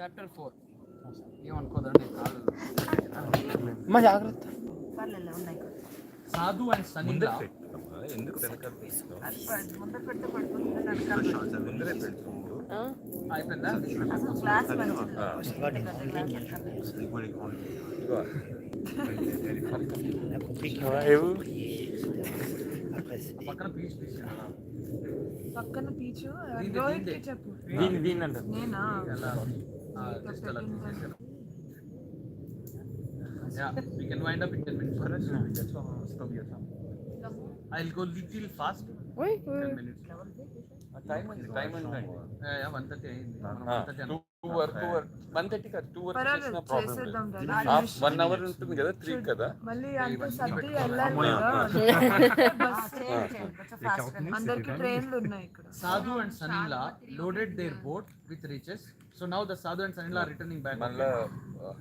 Chapter 4 ఏమనుకోదండి మా జాగ్రత్త. సాధు అండ్ సనీలా అయిపోయిందా పక్కన పీచ్ పక్కన పీచు దీందే, రోహిత్ దీందే. కి చెప్పు. దీని అంటారు. నేనా just అలా తీసేసారు. Yeah, we can wind up in 10 minutes. I'll go little fast. 10 minutes. Time ఉందండి. Yeah, 1:30 అయింది. మనం 1:30 అన్నాం. 2 వరకు 1:30 కాదు 2 వరకు పర్వాలేదు, చేసిన ప్రాబ్లం చేసేద్దాం లేదు. రా. 1 అవర్ ఉంటుంది కదా 3 కదా. మళ్ళీ అంత ఇవన్నీ సర్ది పెట్టుకోవాలి. వెళ్ళాలి కదా. అందరికి ట్రైన్లు ఉన్నాయి ఇక్కడ. Sadhu and Sanila loaded their boat with riches. So now the Sadhu and Sanila are returning back. మళ్ళా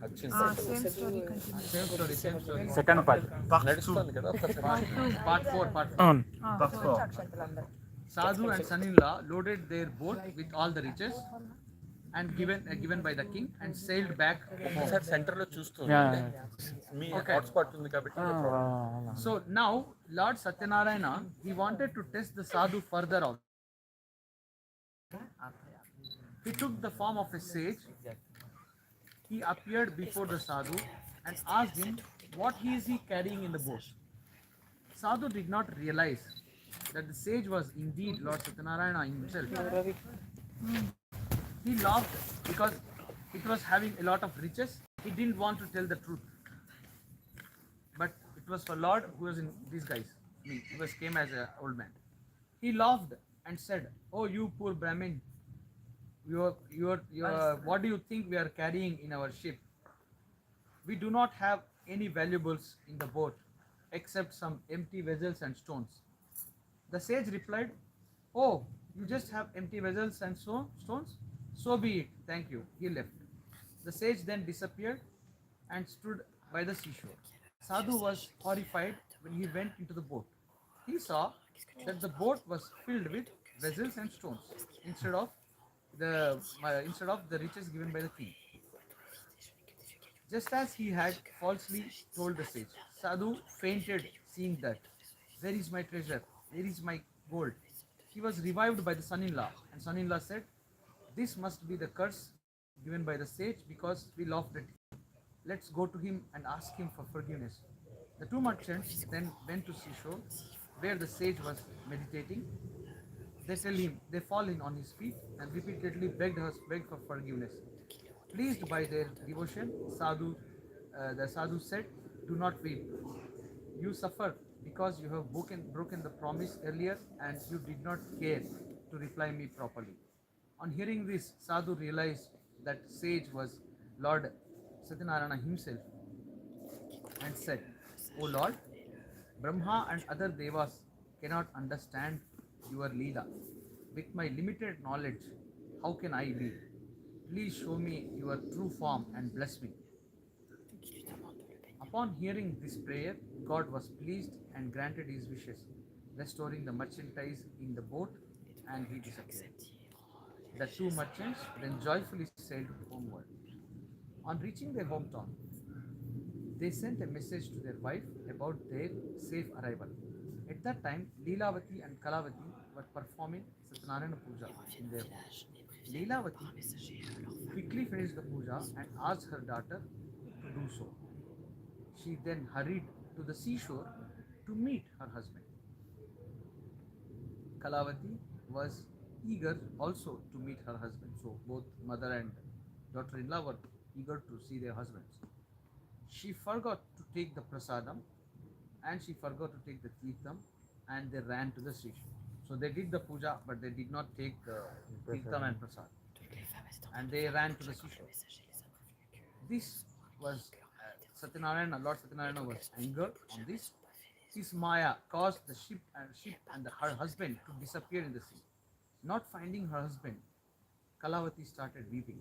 వచ్చింది same story continue. Same story. Second part నడుస్తుంది కదా. Part 4. అవును. Sadhu and Sanila loaded their boat with all the riches and given by the king and sailed back home. Sir centre లో చూస్తుంది మీ hot spot ఉంది కాబట్టి. So now Lord Satyanarana, he wanted to test the Sadhu further out. He took the form of a sage. He appeared before the Sadhu and asked him what is he carrying in the boat. Sadhu did not realize that the sage was indeed Lord Satyanarana himself. He laughed because it was having a lot of riches. He didn't want to tell the truth. But it was for Lord who was in disguise. He came as an old man. He laughed and said, "Oh, you poor Brahmin, what do you think we are carrying in our ship? We do not have any valuables in the boat except some empty vessels and stones." The sage replied, "Oh, you just have empty vessels and stones? So be it, thank you." He left. The sage then disappeared and stood by the seashore. Sadhu was horrified when he went into the boat. He saw that the boat was filled with vessels and stones instead of the riches given by the king. Just as he had falsely told the sage, Sadhu fainted seeing that. "Where is my treasure? Where is my gold?" He was revived by the son-in-law, and son-in-law said, "This must be the curse given by the sage because we laughed at him. Let's go to him and ask him for forgiveness." The two merchants then went to seashore where the sage was meditating. They fall in on his feet and repeatedly begged for forgiveness. Pleased by their devotion, the Sadhu said, "Do not weep. You suffer because you have broken the promise earlier and you did not care to reply me properly." On hearing this, Sadhu realized that sage was Lord Satyanarana himself and said, "O Lord, Brahma and other devas cannot understand your Leela. With my limited knowledge, how can I lead? Please show me your true form and bless me." Upon hearing this prayer, God was pleased and granted his wishes, restoring the merchandise in the boat, and he disappeared. The two merchants then joyfully sailed homeward. On reaching their hometown, they sent a message to their wife about their safe arrival. At that time, Leelavati and Kalavati were performing Satyanarana Puja in their home. Leelavati quickly finished the puja and asked her daughter to do so. She then hurried to the seashore to meet her husband. Kalavati was eager also to meet her husband. So both mother and daughter-in-law were eager to see their husbands. She forgot to take the prasadam and she forgot to take the tirtham and they ran to the seashore. So they did the puja but they did not take tirtham and prasad. And they ran to the seashore. This was Lord Satyanarana was angered on this. His Maya caused the ship and her husband to disappear in the sea. Not finding her husband, Kalavati started weeping.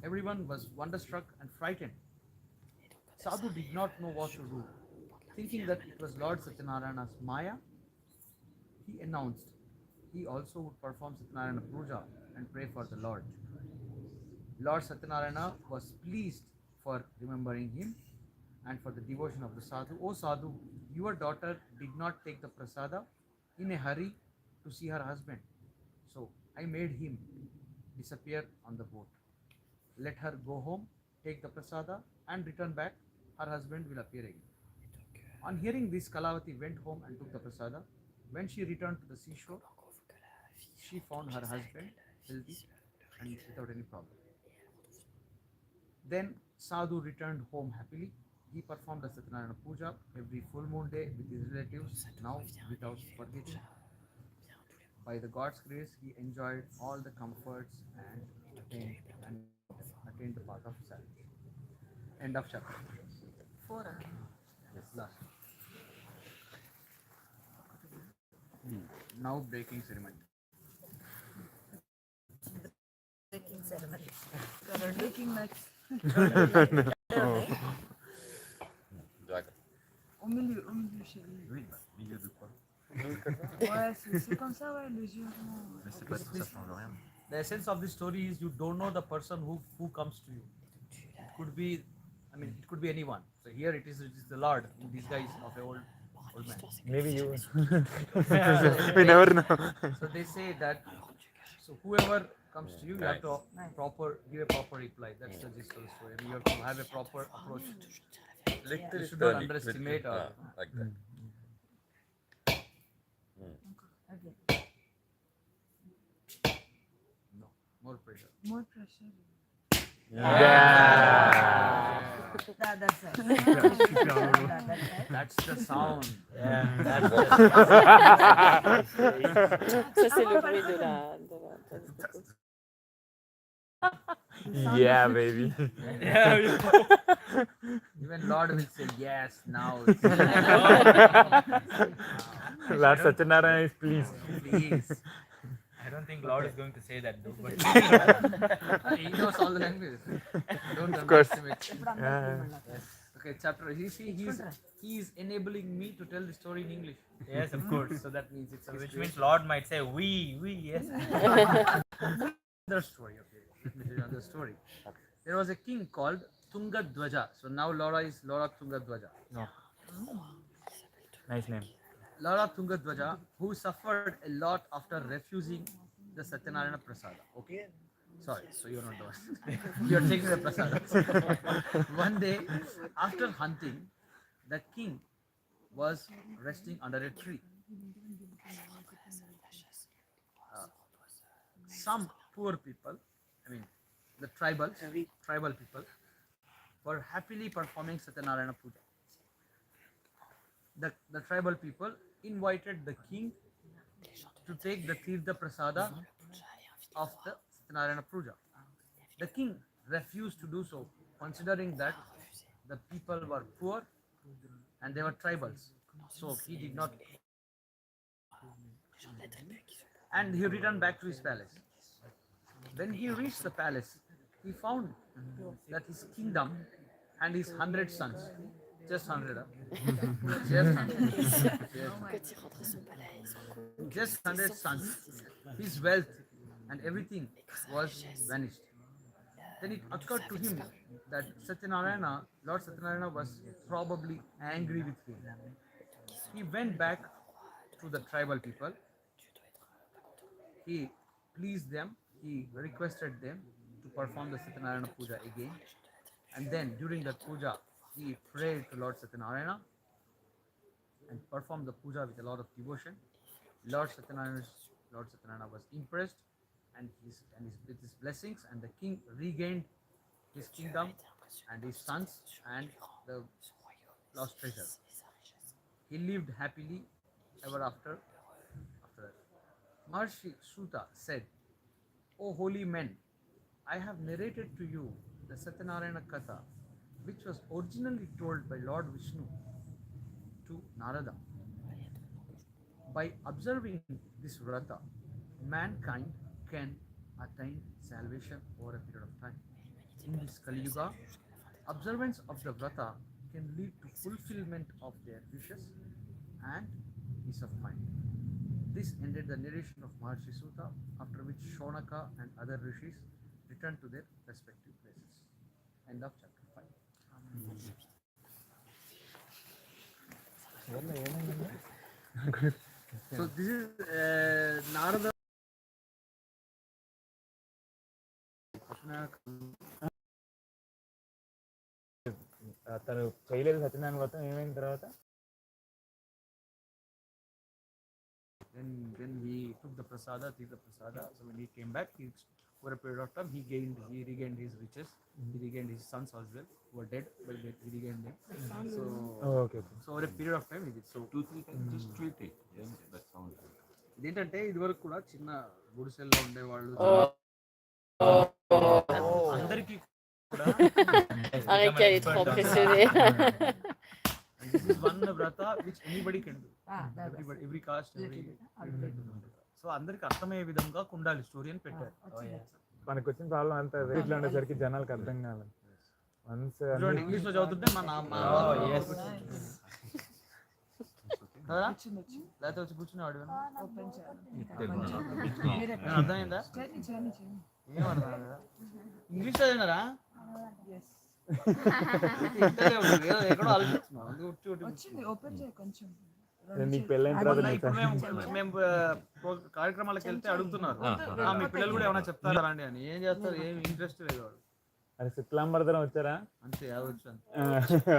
Everyone was wonderstruck and frightened. Sadhu did not know what to do. Thinking that it was Lord Satyanarana's Maya, he announced, he also would perform Satyanarayana Puja and pray for the Lord. Lord Satyanarayana was pleased for remembering him and for the devotion of the sadhu. O sadhu, your daughter did not take the prasada in a hurry to see her husband. So I made him disappear on the boat. Let her go home, take the prasada, and return back. Her husband will appear again. On hearing this, Kalavati went home and took the prasada. When she returned to the seashore, she found her husband healthy and without any problem. Then Sadhu returned home happily. He performed the Satyanarayana Puja every full moon day with his relatives, now without forgetting. By the God's grace, he enjoyed all the comforts and attained the path of salvation. End of chapter. 4. Yes, last. Now breaking ceremony. Breaking ceremony. Breaking nuts. Dragon. Au milieu, chérie. Oui, bah, milieu de quoi? Ouais, c'est comme ça, ouais, légèrement. Mais c'est pas ça change rien. The essence of this story is you don't know the person who comes to you. It could be, it could be anyone. So here it is the Lord in disguise of an old man. Maybe you. So We never know. So they say that so whoever comes to you, you have to give a proper reply. That's the gist of the story. You have to have a proper approach. You should not underestimate or like that. Okay. no more pressure. More pressure. Yeah. That's it. That's the sound. Ça, c'est le bruit de la. Yeah, baby. Even Lord will say yes now. Lord Satyanarayana is pleased. Please. I don't think Lord is going to say that though. But He knows all the languages. Don't course. underestimate. Yeah. Okay, chapter. You see, he's enabling me to tell the story in English. yes, of course. So that means it's So his which creation. means Lord might say we, yes. Another story. Okay, this is another story. There was a king called Tungadwaja. So now Laura is Laura Tungadwaja. No. Nice name. Laura Tungadwaja, who suffered a lot after refusing the Satyanarayana Prasada. Okay. Sorry, so you're not the one. You're taking the Prasada. One day, after hunting, the king was resting under a tree. Some poor people, the tribal people, were happily performing Satyanarayana Puja. The tribal people invited the king to take the Tirtha Prasada of the Satyanarayana Puja. The king refused to do so, considering that the people were poor and they were tribals. So he did not. And he returned back to his palace. When he reached the palace, he found that his kingdom and his 100 sons, just 100, just 100 sons, his wealth and everything was vanished. Then it occurred to him that Lord Satyanarayana was probably angry with him. He went back to the tribal people. He pleased them. He requested them to perform the Satyanarayana Puja again. And then during that puja, he prayed to Lord Satyanarayana and performed the puja with a lot of devotion. Lord Satyanarayana was impressed with his blessings, and the king regained his kingdom and his sons and the lost treasure. He lived happily ever after that. Maharishi Suta said, "O holy men, I have narrated to you the Satyanarayana Katha, which was originally told by Lord Vishnu to Narada. By observing this vrata, mankind can attain salvation over a period of time. In this Kali Yuga, observance of the vrata can lead to fulfillment of their wishes and peace of mind. this ended the narration of Maharshi Sutta, after which Shonaka and other rishis returned to their respective places. End of chapter 5. So this is Narada. తను చేయలేదు సత్యనారాయణ వ్రతం ఏమైన తర్వాత Then he took the prasada, Tirtha prasada. So when he came back, over a period of time, he regained his riches. He regained his sons as well, who were dead, but he regained them. So, okay so over a period of time, he did. So 2-3 times, just treat it. Yes, that sounds good. ఇదేంటంటే ఇదివరకు కూడా చిన్న గుడిసెల్లో ఉండేవాళ్ళు. అందరికీ కూడా Harika, elle est trop impressionnée. and this is one vrata which anybody can do. Every caste, so అందరికి అర్థమయ్యే విధంగా ఉండాలి స్టోరీ అని పెట్టారు. మనకు వచ్చిన ప్రాబ్లం అంతా ఇట్లా ఉండేసరికి జనాలకు అర్థం కావాలి. వన్స్ చూడండి ఇంగ్లీష్ లో చదువుతుంటే లేకపోతే వచ్చి కూర్చునేవాడు. అర్థమైందా? ఏం అర్థం కదా ఇంగ్లీష్ చదివినారా? ఎక్కడో ఆలోచిస్తున్నావు. నీకు పెళ్ళైన తర్వాత మేము కార్యక్రమాలకు వెళ్తే అడుగుతున్నారు మీ పిల్లలు కూడా ఏమైనా చెప్తారా అండి అని. ఏం చేస్తారు, ఏం ఇంట్రెస్ట్ లేదు వాడు. అరే శుక్లాంబరదరం వచ్చారా? అంతే అది వచ్చాను.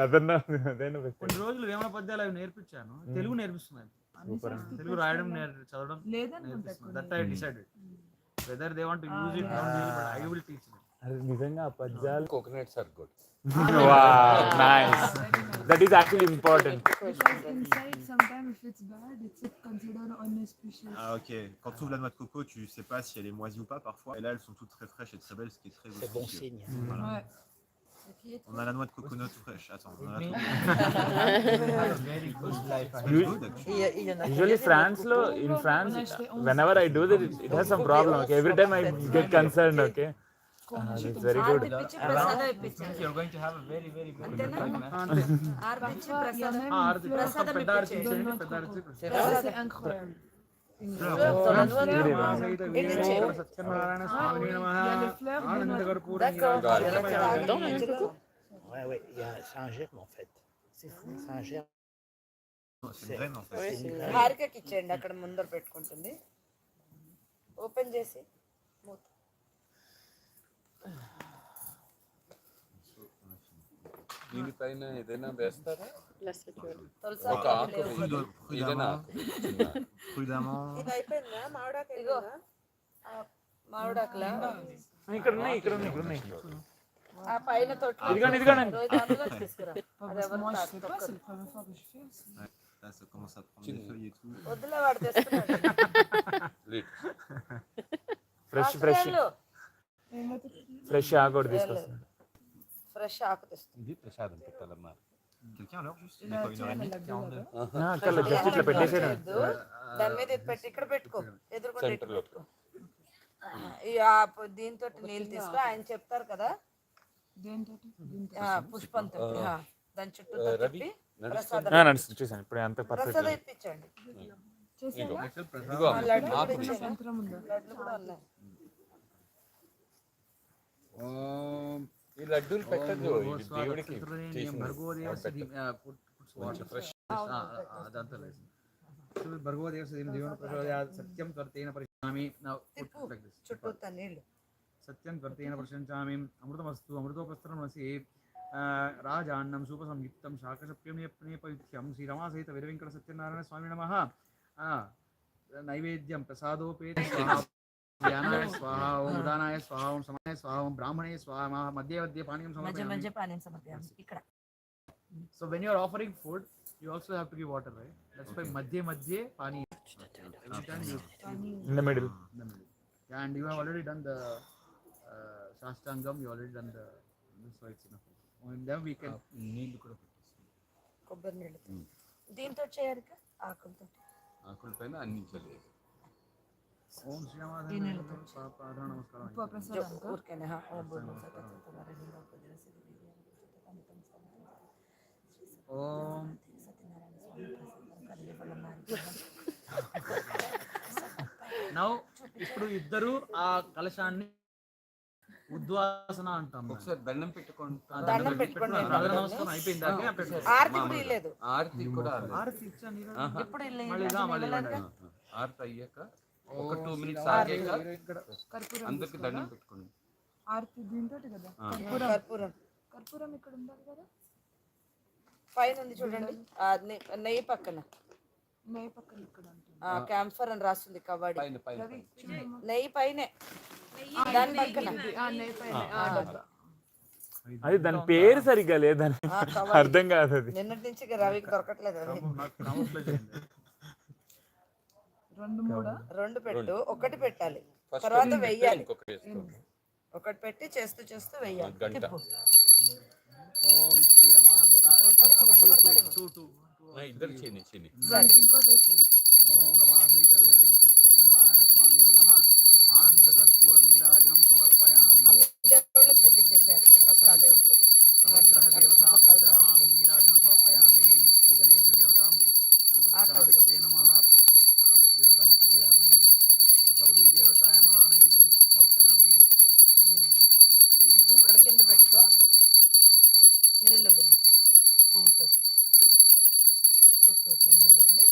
అదే కొన్ని రోజులు వేమన పద్యాలు అవి నేర్పించాను. తెలుగు నేర్పిస్తున్నాను. తెలుగు రాయడం చదవడం నేర్పిస్తున్నాను. That I decided whether they want to use it, don't use it, but I will teach them. అది నిజంగా ఆ పద్యాలు Coconuts are good. Wow, nice. That is actually important. Because inside, sometimes if it's bad, it's considered unauspicious. Ah ok, quand tu ouvres la noix de coco, tu sais pas si elle est moisie ou pas parfois. Et là, elles sont toutes très fraîches et très belles, ce qui est très C'est bon auspicieux. signe. Voilà. Ouais. On a la noix de coconut fraîche. Attends, on a la Very good life. Usually France lo, in France, whenever I do that, it has some problem. Okay, every time I get concerned. Okay, it's very good. You're going to have a very very good life, man. C'est incroyable. Satyanarayana స్వామి నమః. ఆనంద కర్పూర Ouais, ouais, c'est un germe en fait. C'est fou, c'est un germe. C'est une graine en fait. Ouais, c'est une హారికకి ఇచ్చేయండి, అక్కడ ముందర పెట్టుకుంటుంది. Open చేసి దీనిపైన ఏదైనా వేస్తారా? La structure. తులసి ఒక ఆకు ఏదైనా ఆకు. Prudemment. ఇది అయిపోయిందా? ఇగో మామిడాకులా ఇక్కడ ఉన్నాయి, ఇక్కడ ఉన్నాయి, ఇక్కడ ఉన్నాయి. ఆ పైన తొట్టి ఇదిగోండి, ఇదిగోండి. అందులో తీసుకురా. అది ఎవరు Moi, je sais pas, c'est la première fois que je fais aussi. Là, ça commence à prendre des feuilles et tout. వద్దులే, వాడు తెస్తున్నాడు. లిడ్. ఫ్రెష్ ఆకు కూడా తీసుకొస్తాను. ఫ్రెష్ ఆకు తెస్తుంది. ఇది ప్రసాదం పెట్టాలన్నారు. Quelqu'un alors juste? Il y a quoi, 1 heure et demie? అక్కడ జస్ట్ ఇట్లా పెట్టేసాడు. దాని మీద ఇది పెట్టి ఇక్కడ పెట్టుకో, ఎదురుకుండా ఇటు సెంటర్లో. పెట్టుకో. దీంతో నీళ్ళు తీసుకో, ఆయన చెప్తారు కదా పుష్పంతో దాని చుట్టూ రవి తిప్పి నడుస్తుంది. ప్రసాదం నడుస్తుంది, చూసాను ఇప్పుడు అంత పర్ఫెక్ట్. ప్రసాదం ఇప్పించండి. ఇదిగో లడ్డు కూడా ఆకు ఇచ్చేనా? లడ్డు కూడా ఉన్నాయి. ఈ లడ్డూలు పెట్టద్దు, ఇది దేవుడికి ఫ్రెష్. సత్యం త్వర్తేన పరిశ్రామి. చుట్టూ నీళ్ళు సత్యం త్వర్తేన పరిశంచామి. అమృతమస్తు అమృతోపస్త్రమసి రాజాన్నం సూపసంయుక్తం శాకసప్యమేపయుక్త్యం శ్రీరమాసహిత వీరవెంకట సత్యనారాయణ స్వామి నమః. నైవేద్యం ప్రసాదోపేత ధ్యానాయ స్వాహ, ఓం ఉదానాయ స్వాహ, ఓం సమాయ స్వాహ, ఓం బ్రాహ్మణే స్వాహ, మధ్య మధ్య పానీయం సమర్పయామి. పానీయం సమర్పయామి. ఇక్కడ So when you are offering food, you also have to give water, right? That's why madhye madhye pani. In the middle. Yeah, and you have already done the Shastangam. You already done the. So it's enough. And then we can. కొబ్బరి నీళ్ళు దీంతో చేయాలి ఆకులతో. ఆకుల పైన అందించాలి. ఓం శ్రీరామాయ నమస్కారం. ఊరికేనే ఓం now ఇప్పుడు ఇద్దరు ఆ కలశాన్ని ఉద్వాసన అంటాం. ఒకసారి దండం పెట్టుకోండి. దండం పెట్టుకోండి. నగర నమస్కారం అయిపోయింది. ఆరతి కూడా లేదు. ఆరతి కూడా ఆరతి ఇచ్చాను ఇప్పుడు మళ్ళీ ఆరతి అయ్యాక ఒక 2 minutes ఆగాక అందరికి దండం పెట్టుకోండి. ఆర్తి దీంతో కదా కర్పూరం కర్పూరం ఇక్కడ ఉండాలి కదా, పైన ఉంది చూడండి. నెయ్యి పక్కన నెయ్యి పక్కన ఇక్కడ ఉంటుంది. క్యాంఫర్ అని రాస్తుంది కబడ్డీ. పైన పైన నెయ్యి పైనే దాని పక్కన నెయ్యి పైన అది దాని పేరు సరిగ్గా లేదని అర్థం కాదు. అది నిన్నటి నుంచి రవికి దొరకట్లేదు. అది 2 పెట్టు, ఒకటి పెట్టాలి, తర్వాత వెయ్యాలి. ఒకటి పెట్టి చేస్తూ చేస్తూ వెయ్యాలి. తిప్పు. ఓం శ్రీ ఇద్దరు చేయని ఇంకోటి వేసేది. ఓం రమాసహిత వీరవేంకట సత్యనారాయణ స్వామి నమః. ఆనంద కర్పూర నీరాజనం సమర్పయామి. అన్ని దేవుళ్ళకి చూపించేసారు. ఫస్ట్ ఆ దేవుడు చూపించి నవగ్రహ దేవతా పూజాం నీరాజనం సమర్పయామి. శ్రీ గణేశ దేవతాం గణపతే నమః దేవతాం పూజయామి. శ్రీ గౌరీ దేవతాయ మహానైవేద్యం సమర్పయామి. ఇక్కడ కింద పెట్టుకో, నీళ్ళు వదులు పువ్వుతో చుట్టూ నీళ్ళు వదిలి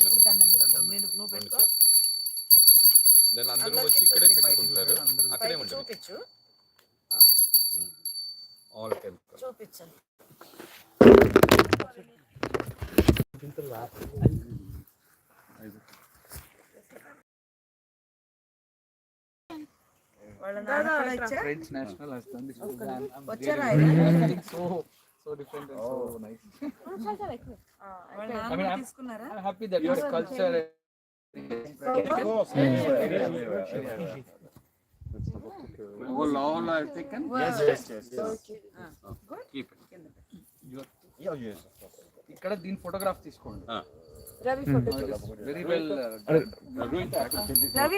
ఇప్పుడు దండం పెట్టుకో. నువ్వు పెట్టుకో. అందరూ వచ్చి ఇక్కడే పెట్టుకుంటారు. అక్కడే ఉంటుంది. చూపించు, ఆల్ టెంపుల్ చూపించండి. వాళ్ళ నాన్న కూడా ఇచ్చా? French national has done this. వచ్చారా? So different and so nice. వాళ్ళ నాన్న తీసుకున్నారా? I'm happy that your culture. All are taken. Yes. Keep ఇక్కడ దీని ఫోటోగ్రాఫ్ తీసుకోండి. Ravi photo very well.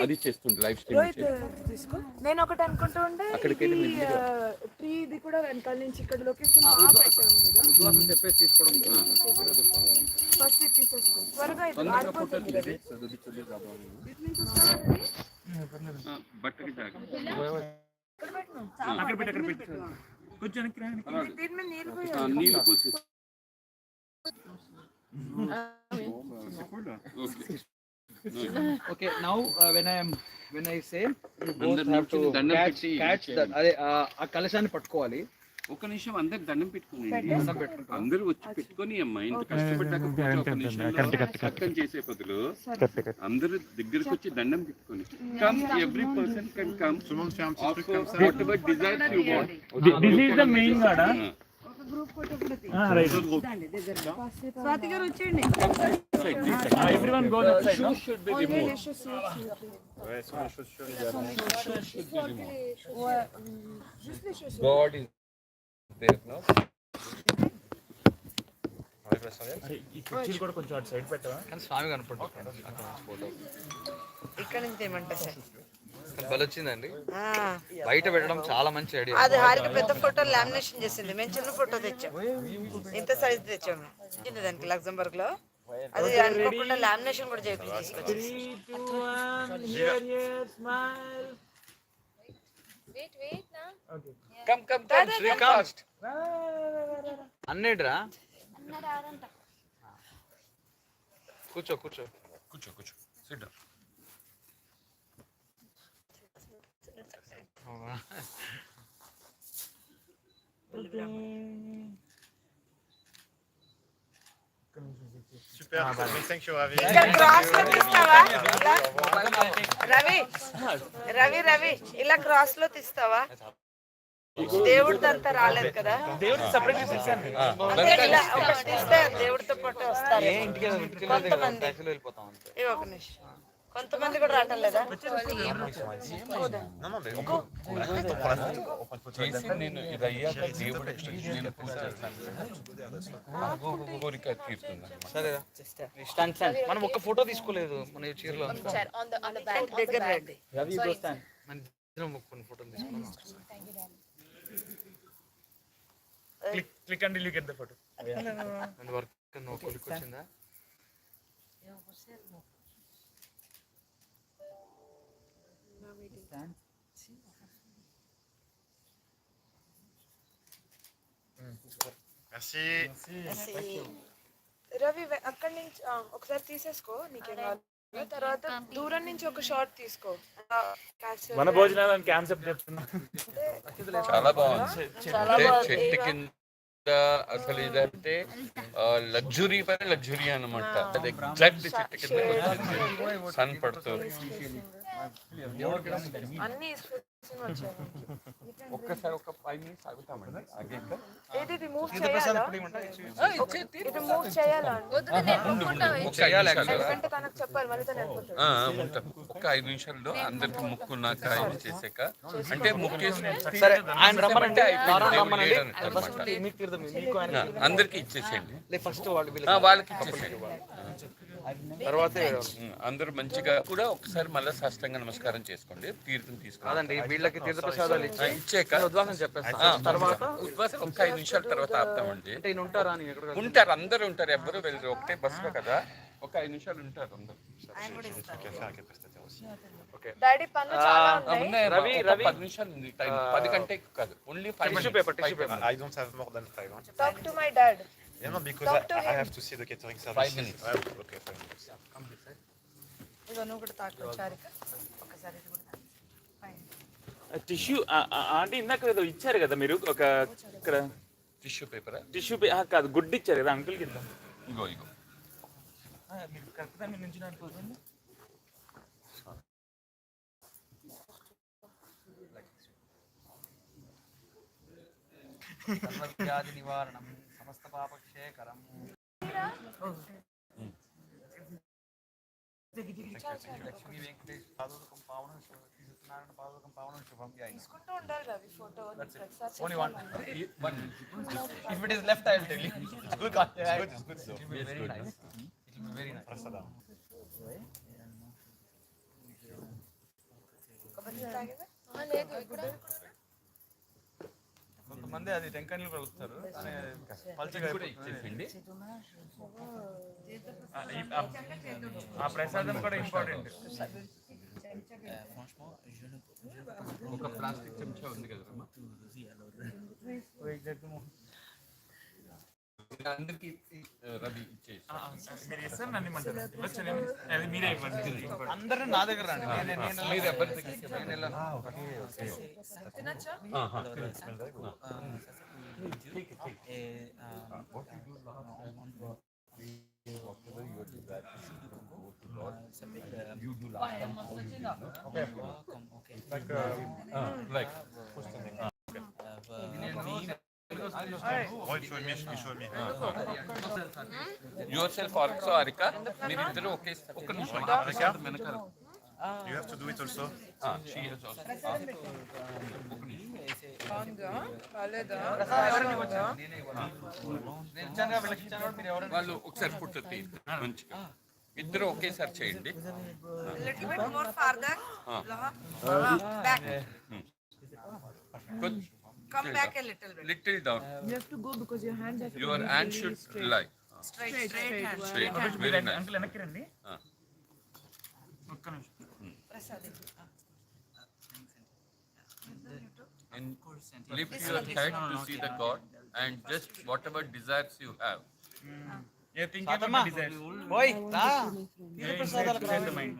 అది చేస్తుంది లైవ్ స్ట్రీమ్ తీసుకో. నేను ఒకటి అనుకుంటూ ఉంటే ట్రీ ఇది కూడా వెనకాల నుంచి ఇక్కడ లొకేషన్ బాగా పెట్టాం కదా, ఉద్వాసం చెప్పేసి తీసుకోవడం. ఫస్ట్ ఇది తీసేసుకో త్వరగా. ఇది తొందరగా ఫోటో ఆరిపోతుంది. తీయండి. ఇటు నుంచి వస్తానండి. బట్టకి జాగ్రత్త. దీని మీద నీళ్ళు పోయాలి. నీళ్ళు పోసి Okay, now when I say you both అందరు have to నిల్చొని దండం catch పెట్టి that. అదే ఆ కలశాన్ని పట్టుకోవాలి. ఒక నిమిషం అందరికి దండం పెట్టుకుని దండం పెట్టుకుంటాం. అందరూ వచ్చి పెట్టుకొని అమ్మా ఇంత కష్టపడ్డాక పూజ ఒక నిమిషంలో సత్యం చేసే బదులు అందరూ దగ్గరికి వచ్చి దండం పెట్టుకొని come every person can come whatever desires you want. This is the main గాడా. ఒక గ్రూప్ ఫోటో కూడా రైట్. స్వాతి గారు వచ్చేయండి. Everyone go that side. Shoes should be removed. God is there now. ఈ కుర్చీలు కూడా కొంచెం అటు సైడ్ పెట్టవా? కానీ స్వామి కనపడుతుంది అక్కడ ఫోటో. ఇక్కడ నుంచి ఏమంటా సార్? బలి వచ్చిందండి. బయట పెట్టడం చాలా మంచి ఐడియా. అది హారిక పెద్ద ఫోటో లామినేషన్ చేసింది. మేము చిన్న ఫోటో తెచ్చాం, ఇంత సైజ్ తెచ్చాము. చిన్న దానికి లగ్జంబర్గ్ లో అది అనుకోకుండా లామినేషన్ కూడా చేయించి తీసుకొచ్చాం. 3, 2, 1 here smile. Wait now. Okay. Come Srikanth అన్నేడ్రా. కూర్చో Sit down. Super, thank you, Ravi. ఇక్కడ క్రాస్ లో తీస్తావా? రవి ఇలా క్రాస్ లో తీస్తావా? దేవుడితో అంతా రాలేదు కదా, దేవుడికి సెపరేట్ చేశాను. ఇలా ఒకటి తీస్తే దేవుడితో పాటు వస్తారు కొంతమంది. వెళ్ళిపోతాం అంతే. ఇవి ఒక నిమిషం, కొంతమంది కూడా రావటం లేదా? చేసి నేను ఇది అయ్యాక దేవుడికి నేను పూజ చేస్తాను. కోరిక తీరుతుంది. సరేరా. మనం ఒక్క ఫోటో తీసుకోలేదు మన ఈ చీరలో. On the back. దగ్గర రండి. మన ఇద్దరం కొన్ని ఫోటోలు తీసుకున్నాం. Click and you get the photo. And work నువ్వు కొలికి వచ్చిందా? Merci. రవి అక్కడి నుంచి ఒకసారి తీసేసుకో నీకేం కావాలి తర్వాత దూరం నుంచి ఒక షాట్ తీసుకో మన భోజనాలు కాన్సెప్ట్ చెప్తున్నా చాలా బాగుంది. అంటే చెట్టు కింద అసలు ఇదంటే లగ్జరీ పైన లగ్జరీ అనమాట. అది ఎగ్జాక్ట్ చెట్టు కింద సన్ పడుతూ అన్ని ఒక్కసారి ఒక 5 minutes ఆగుతామండి. ఆగాక ఇది రిమూవ్ చేయాలా ఇది రిమూవ్ చేయాలా ఎందుకంటే తనకు చెప్పాలి మళ్ళీ తను వెళ్ళిపోతాడు. ఉంటాం. ఒక 5 నిమిషాల్లో అందరికి ముక్కున్నాక ఇది చేసాక అంటే ముక్కేసి అందరికి ఇచ్చేసేయండి. వాళ్ళకి ఇచ్చేసేయండి. తర్వాత అందరూ మంచిగా కూడా ఒకసారి మళ్ళీ సాష్టాంగ నమస్కారం చేసుకోండి. తీర్థం తీసుకోండి. వీళ్ళకి తీర్థ ప్రసాదాలు ఇచ్చాక ఉద్వాసం చెప్పేస్తాను. తర్వాత ఉద్వాసం ఒక 5 నిమిషాల తర్వాత ఆపుతామండి. ఉంటారా? ఉంటారు, అందరూ ఉంటారు, ఎవ్వరు వెళ్ళరు. ఒకటే బస్సులో కదా, ఒక 5 నిమిషాలు ఉంటారు అందరూ. డాడీ పనులు చాలా ఉన్నాయి. రవి 10 నిమిషాలు ఉంది టైం. 10 కంటే ఎక్కువ కాదు. Only 5 paper. I don't have more than 5. Huh? Talk to my dad. Yeah, no, because I have to see the catering service. 5 minutes. Okay, 5 minutes. ఇదిగో నువ్వు కూడా తాకు చారిక ఒకసారి ఇది కూడా తాకు. టిష్యూ అంటే ఇందాక ఏదో ఇచ్చారు కదా మీరు ఒక ఇక్కడ టిష్యూ పేపరా? టిష్యూ కాదు గుడ్డు ఇచ్చారు కదా అంకుల్ కింద. ఇగో మీరు కరెక్ట్గా మీరు నుంచి అనుకోండి. సర్వవ్యాధి నివారణం సమస్త పాపక్షేకరం. లక్ష్మీ వెంకటేష్ పాదోదకం పావనం సత్యనారాయణ పాదోదకం పావనం శుభం. తీసుకుంటూ ఉండాలి Ravi photo. Only one. If it is left, I will tell you. It's good. It's good. It will be very nice. It will be very nice. కొంతమంది అది టెంకాయలు కలుపుతారు. పల్చగా ఇచ్చేసేయండి. ఆ ప్రసాదం కూడా ఇంపార్టెంట్. ఒక ప్లాస్టిక్ చెంచా ఉంది కదమ్మా, అందరికి రవి ఇచ్చేసి మీరే ఇవ్వండి. అందరూ నా దగ్గర రండి. మీరు ఎవరి yourself also, Harika. మీరిద్దరూ ఒకే ఒక్క నిమిషం వెనకాల. You have to do it also. She has also. వాళ్ళు ఒకసారి ఫోటో తీయండి మంచిగా. ఇద్దరు ఒకేసారి చేయండి. Little bit more farther. Back. Come back a little bit. Little down. You have to go because your hands have to Your hand should lie. Straight hand. Straight. Very nice. Uncle వెనక్కి రండి. ఒక్క నిమిషం. And lift your head to see the God and just whatever desires you have. Yeah, think about the desires. Boy, రా. Set the mind.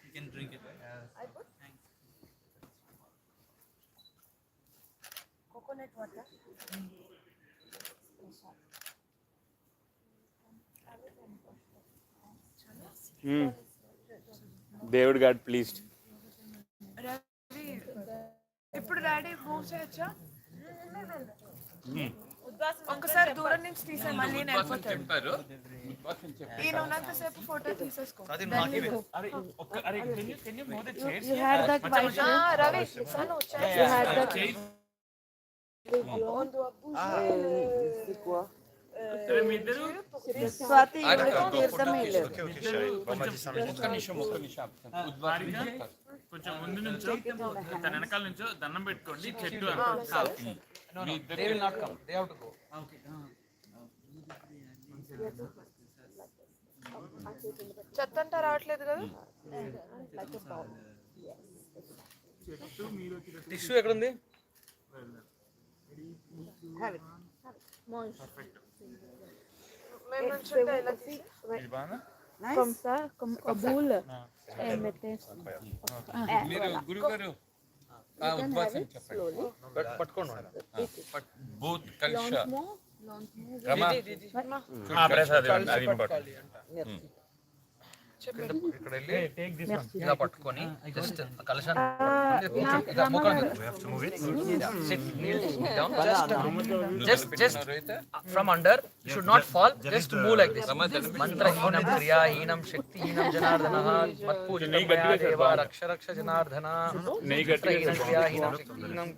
You can drink it. coconut water. దేవుడు God pleased. Ravi ఇప్పుడు daddy move చేయొచ్చా? ఒకసారి దూరం నుంచి తీసే మళ్ళీ నేను వెళ్ళిపోతాడు. చెప్పారు ఈయన ఉన్నంతసేపు ఫోటో తీసేసుకో. అది నాకు ఇవ్వు. You had that white. Ravi, son, you had that. On doit bouger. C'est quoi? Swathi తీర్థమే లేదు. Ok, chérie. Bon, on m'a dit 5 minutes. ఒక్క నిమిషం కొంచెం ముందు నుంచో తన వెనకాల నుంచో దండం పెట్టుకోండి చెట్టు No, they will not come. They have to go. చెత్త అంతా రావట్లేదు కదా. టిష్యూ ఎక్కడ ఉంది? మేము నుంచుంటే ఎలా తీసి? Comme ça, comme au boule. Et mettez. మీరు గురువు గారు ఉద్వాసన చెప్పండి. పట్టుకోండి. బూత్ కలిష ఇక్కడ వెళ్ళి ఇలా పట్టుకొని జస్ట్ కలశాన్ని just from under, you should not fall, just move like this. Mantra heenam kriya heenam shakti heenam janardhanah mat pujana maya deva raksha raksha janardhana mantra heenam kriya heenam shakti heenam.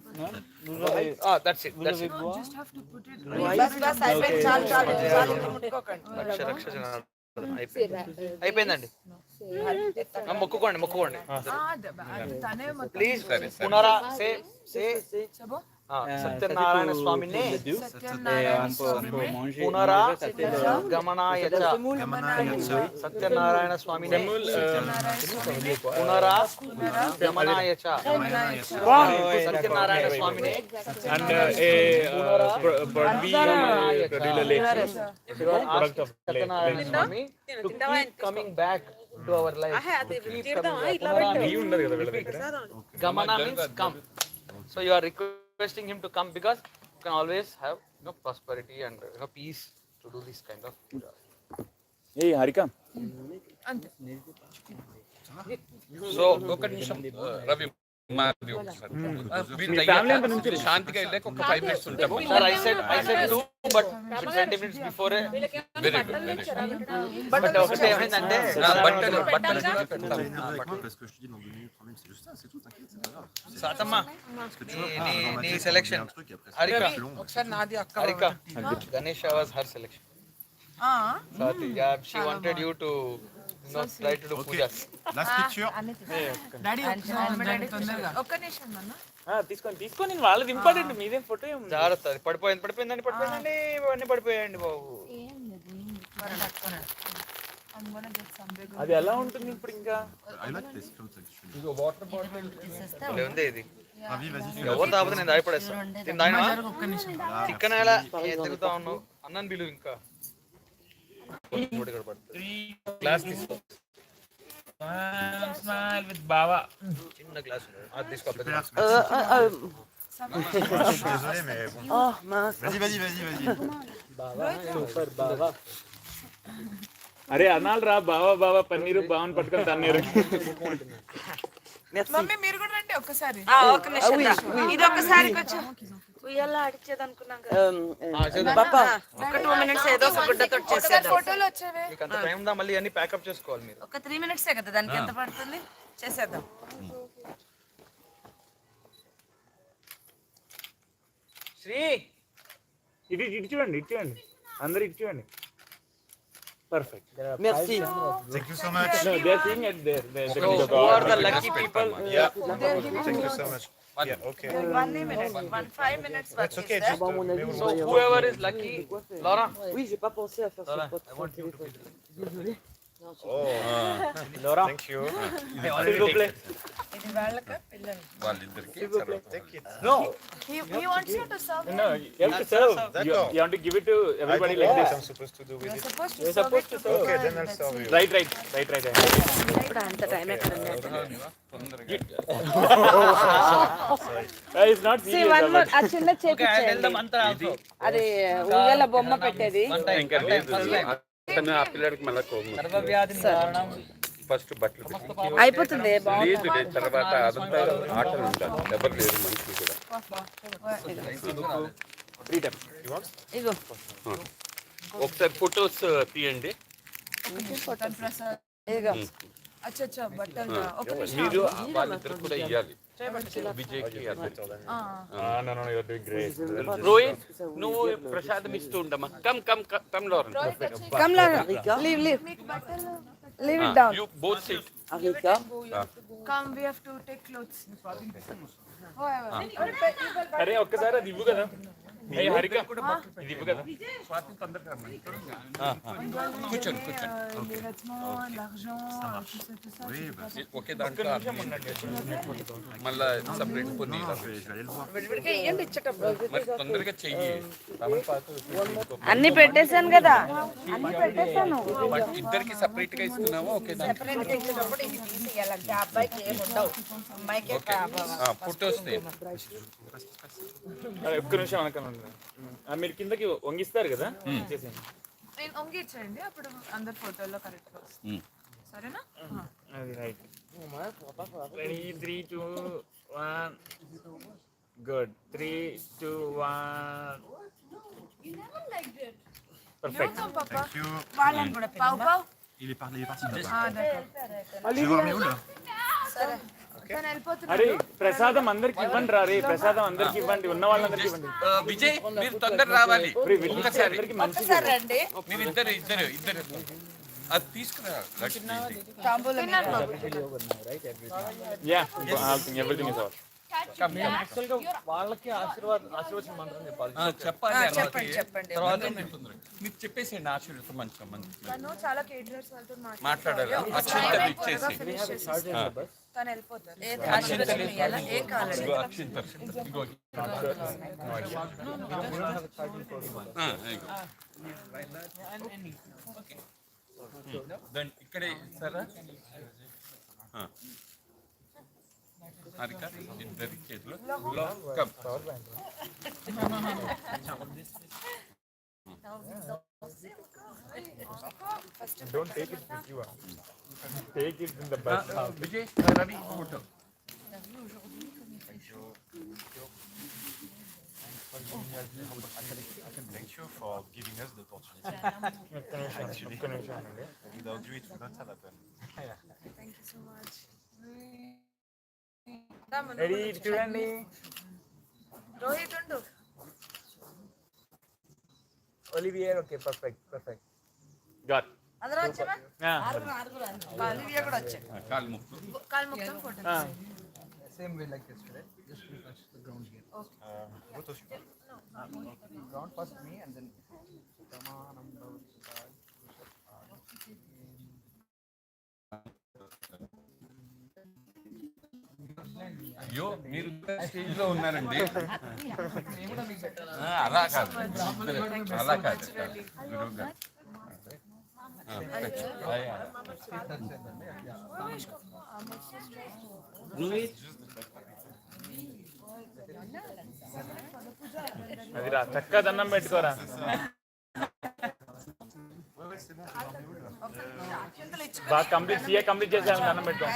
That's it. Just have to put it bus అయిపోయింది. చాలు ముట్టుకోకండి. raksha raksha janardhana అయిపోయిందండి. మొక్కుకోండి తనే మొత్తం please. పునరా సే సత్యనారాయణ స్వామిని పునరా గమనాయ చ సత్యనారాయణ స్వామిని పునరా గమనాయ చ సత్యనారాయణ స్వామిని Satyanarayana Swamy to keep coming back to our life. Gamana means come. So you are requesting him to come because you can always have prosperity and peace to do this kind of puja. Hey Harika. So ఒక నిమిషం రవి మాది ఒకసారి శాంతిగా వెళ్ళాక ఒక 5 minutes ఉంటాము. Sir, I said 2 but 20 minutes before very good very good. but ఒకటే ఏమైందంటే బట్టలు Parce que je te dis dans 2 minutes, 3 minutes, c'est juste ça, c'est tout, t'inquiète, c'est pas grave. సాతమ్మ Parce que tu vois, dans ma నీ tête, selection. il y a un truc, après, Harika, c'est long. Harika, Ganesha was her selection. Swati, yeah, she wanted you to try to do pujas. Last picture. ఒక్క నిమిషం నాన్న. తీసుకొని వాళ్ళది important, మీదేం photo ఏం జాగ్రత్త, అది పడిపోయిందండి ఇవన్నీ పడిపోయాయండి బాబు. అది ఎలా ఉంటుంది ఇప్పుడు ఇంకా? I like this clothes actually. ఇది వాటర్ బాటిల్ భలే ఉంది ఇది. Ravi, vas-y, fais ఎవరు తాగితే నేను దాయపడేస్తాను. నేను దాయినా చికెన్ ఎలా ఎత్తుకుతా ఉన్నావు అన్నాను బిలు ఇంకా గ్లాస్ తీసుకో. స్మైల్ విత్ బావా. చిన్న గ్లాస్ అది తీసుకో. Je suis désolé, mais bon. Oh mince. Vas-y. Super బావా. అరే అనాలి రా బావా పన్నీరు బావని పట్టుకొని తన్నీరు. మమ్మీ మీరు కూడా రండి ఒక్కసారి. ఒక్క నిమిషం. ఇది ఒక్కసారి కొంచెం ఉయ్యాల ఆడిచేది అనుకున్నాం కదా. బాబా ఒక 2 minutes ఏదో ఒక గుడ్డతో చేసేద్దాం. ఫోటోలు వచ్చేవే. మీకు అంత టైం దా, మళ్ళీ అన్ని ప్యాకప్ చేసుకోవాలి మీరు. ఒక 3 minutes కదా, దానికి ఎంత పడుతుంది? చేసేద్దాం. శ్రీ ఇటు చూడండి అందరు ఇటు చూడండి. Perfect. Merci. Thank you so much. No, they are seeing it there. who are the lucky people? Yeah. Thank you so much. Yeah, okay. 1 minute, 5 minutes. It's okay. Just, So whoever is lucky, Laura. Oui, j'ai pas pensé à faire Laura, ce I want you to be Désolé. Laura. thank you. S'il vous plaît. ఇది వాళ్ళక పిల్లలు. వాళ్ళిద్దరికి Take it. No. He wants you to serve. No, you have to serve. You have to give it to everybody like What this. I'm supposed to do with it. You're supposed to serve. Okay, then I'll serve you. Right. ఇప్పుడు అంత time ఎక్కడ ఉంది? It's not serious. One more, ఆ చిన్న Okay, I'll tell చేపించేయండి. them mantra also. అది ఉయ్యాల బొమ్మ పెట్టేది. ఇంకా లేదు. అతను ఆ పిల్లడికి మళ్ళీ సర్వవ్యాధి నివారణం. ఫస్ట్ బట్టలు అయిపోతుంది. లేదు తర్వాత అదంతా ఆటలు ఉంటారు. ఎవరు లేరు మనుషులు కూడా. ఇగో ఒకసారి ఫొటోస్ తీయండి. ప్రసాద్. ఇగో అచ్చా అచ్చా బట్టలు ఒక నిమిషం మీరు వాళ్ళిద్దరు కూడా ఇవ్వాలి విజయ్కి రోహిత్ నువ్వు ప్రసాదం ఇస్తూ ఉండమ్మా కమ్ కమ్ కమ్ లోరన్ Come, Lara. Leave. మీకు బట్టలు Leave it down. You both sit come we have to take clothes అరే ఒక్కసారి అది ఇవ్వు కదా. Hey, Harika, ఇది ఇవ్వు కదా. కూర్చోండి ఒకే దాంట్లో మళ్ళా సపరేట్ కొన్ని విడివిడిగా ఇవ్వండి ఇచ్చేటప్పుడు. మరి తొందరగా చెయ్యి అన్ని పెట్టేశాను కదా, అన్ని పెట్టేశాను. బట్ ఇద్దరికి సపరేట్ గా ఇస్తున్నావా ఒకే దాంట్లో సెపరేట్ గా ఇచ్చేటప్పుడు ఇది తీసేయాలంటే అబ్బాయికి ఏమి ఉండవు, అమ్మాయికి ఫొటోస్ అరే ఒక్క నిమిషం అనకండి. మీరు కిందకి వంగిస్తారు కదా, చేసేయండి. నేను వంగి ఇచ్చేయండి, అప్పుడు అందరు ఫోటోల్లో కరెక్ట్ గా వస్తుంది. సరేనా? అది రైట్. 3 3 2 1 గుడ్. 3 2 1 పర్ఫెక్ట్. వాళ్ళని కూడా పావు పావు Il est parti. సరే తను వెళ్ళిపోతున్నా. అరే ప్రసాదం అందరికి ఇవ్వండి రా. రే ప్రసాదం అందరికి ఇవ్వండి, ఉన్న వాళ్ళందరికి ఇవ్వండి. విజయ్ మీరు తొందర రావాలి ఒక్కసారి అందరికి మంచిది. ఒకసారి రండి. మీరు ఇద్దరు అది తీసుకురా తాంబూలం yeah everything is all. Actual గా వాళ్ళకి ఆశీర్వచనం మంత్రం చెప్పాలి. చెప్పండి తర్వాత నేను తొందరగా మీరు చెప్పేసేయండి ఆశీర్వాదం మంచిగా తను చాలా కేటరర్స్ వాళ్ళతో మాట్లాడాలి అక్షంతలు ఇచ్చేసి తను వెళ్ళిపోతారు. ఆశీర్వచనం ఇవ్వాలా? ఏం కావాలి? అక్షంతలు ఇగో దాన్ని ఇక్కడే ఇస్తారా హారిక ఇద్దరి చేతిలో come Don't take it with you. Take it in the bus. Vijay Ravi photo Thank you for giving us the opportunity. Without you, it would not have happened. Thank you so much. Ready చూడండి. రోహిత్ ఉండు. Oliver okay perfect got. అందరూ వచ్చామా? Olivia కూడా వచ్చాడు. కాలు ముక్కు కాలు ముక్తం photo. Same way like yesterday. Just we touch the ground here. Ground first me and then అయ్యో మీరు స్టేజ్ లో ఉన్నారండి అలా కాదు గురువుగా అది రా చక్కగా దండం పెట్టుకోరా. బాగా కంప్లీట్ చేసాము, దండం పెట్టుకో.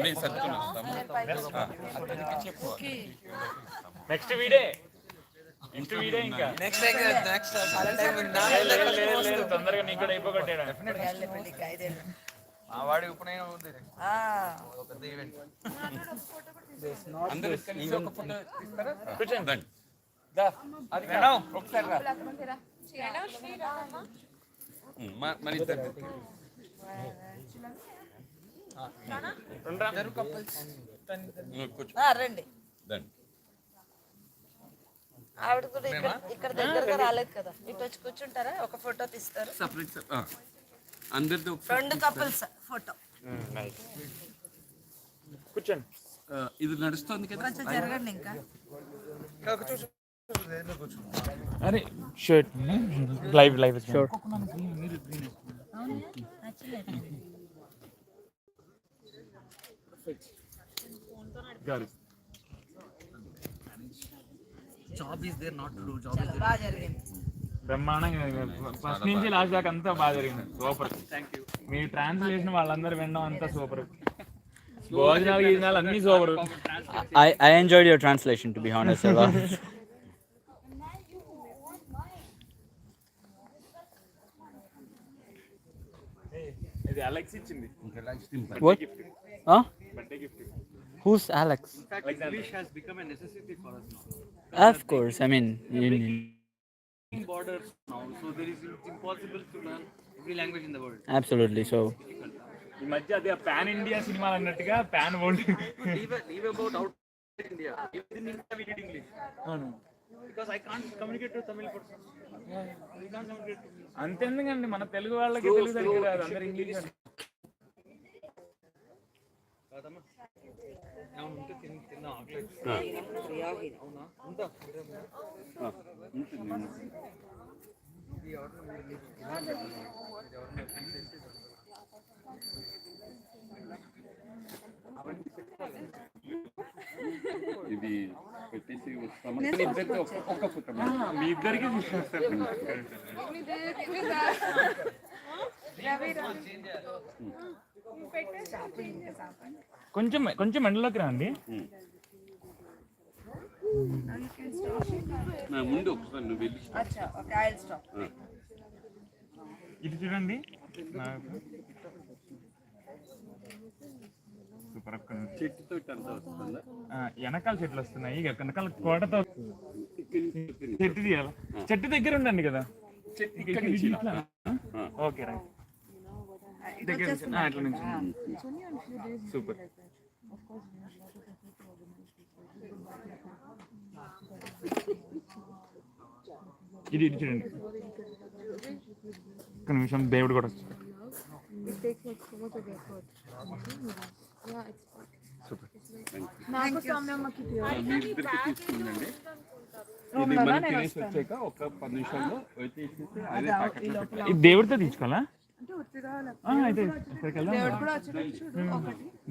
మేము సర్దుకుని వస్తాము నెక్స్ట్ వీడే ఇంకా లేదు తొందరగా నీకు కూడా అయిపోగొట్టాడు. మా వాడి ఉపనయనం ఉంది. ఒక పెద్ద ఈవెంట్. అందరూ కలిసి ఒక ఫోటో తీస్తారా? కూర్చోండి. ఒకసారి రా మన ఇద్దరు రండి. ఆవిడ కూడా ఇక్కడ దగ్గరగా రాలేదు కదా, ఇటు వచ్చి కూర్చుంటారా? ఒక ఫోటో తీస్తారు. సపరేట్ అందరితో 2 కపుల్స్ ఫోటో. కూర్చోండి. ఇది నడుస్తుంది కదా, కొంచెం జరగండి ఇంకా. అరే shirt live sure. Job is there, not to do. Job is there. బాగా జరిగింది. బ్రహ్మాండంగా ఫస్ట్ నుంచి లాస్ట్ దాకా అంతా బాగా జరిగింది. సూపర్. మీ ట్రాన్స్లేషన్ వాళ్ళందరూ వినడం అంతా సూపర్. భోజనాలు అన్ని super. I enjoyed your translation, to be honest, Eva. ఇది అలెక్స్ ఇచ్చింది. What? Huh? Birthday gift. Who's Alex? In fact, English has become a necessity for us now. Of course. I mean, Borders now, so it's impossible to learn every language in the world. absolutely. So, ఈ మధ్య అదే pan India సినిమాలు అన్నట్టుగా pan world. Leave about outside India. Even in India, we did English. Because I can't communicate to Tamil person. We can't communicate to me. అంతెందుకండి మన తెలుగు వాళ్ళకి తెలుగు సరిగ్గా రాదు, అందరు ఇంగ్లీష్ అని. తిన్నా అవునా ఉందా ఇది పెట్టేసి వస్తాము. ఇద్దరికి ఒక్క ఫుట్ మీ ఇద్దరికి కొంచెం కొంచెం ఎండలోకి రండి. ముందు ఒకసారి నువ్వు వెళ్ళి ఇది చూడండి. సూపర్. చెట్టుతో అంతా వస్తుందా? వెనకాల చెట్లు వస్తున్నాయి, వెనకాల కోటతో చెట్టు తీయాలి. చెట్టు దగ్గర ఉండండి కదా. Okay right. దగ్గర అట్లా నుంచి సూపర్. ఇది ఇది చూడండి. ఒక నిమిషం, దేవుడు కూడా వస్తుంది. నాకు సౌమ్యమ్మకి మీ ఇద్దరికి తీసుకుందండి. ఇది మనం తినేసి వచ్చాక ఒక 10 నిమిషాల్లో వచ్చేసేసి అదే ప్యాకెట్. ఇది దేవుడితో తీసుకోవాలా? అయితే ఇక్కడికి వెళ్దాం.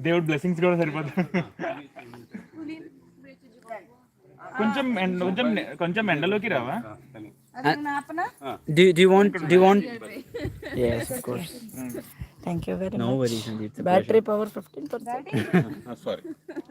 దేవుడు బ్లెస్సింగ్స్ కూడా సరిపోతుంది. కొంచెం కొంచెం ఎండలోకి రావా? do you want? Yes, of course. Thank you very much. No worries, Sandeep. Battery power 15%. Sorry.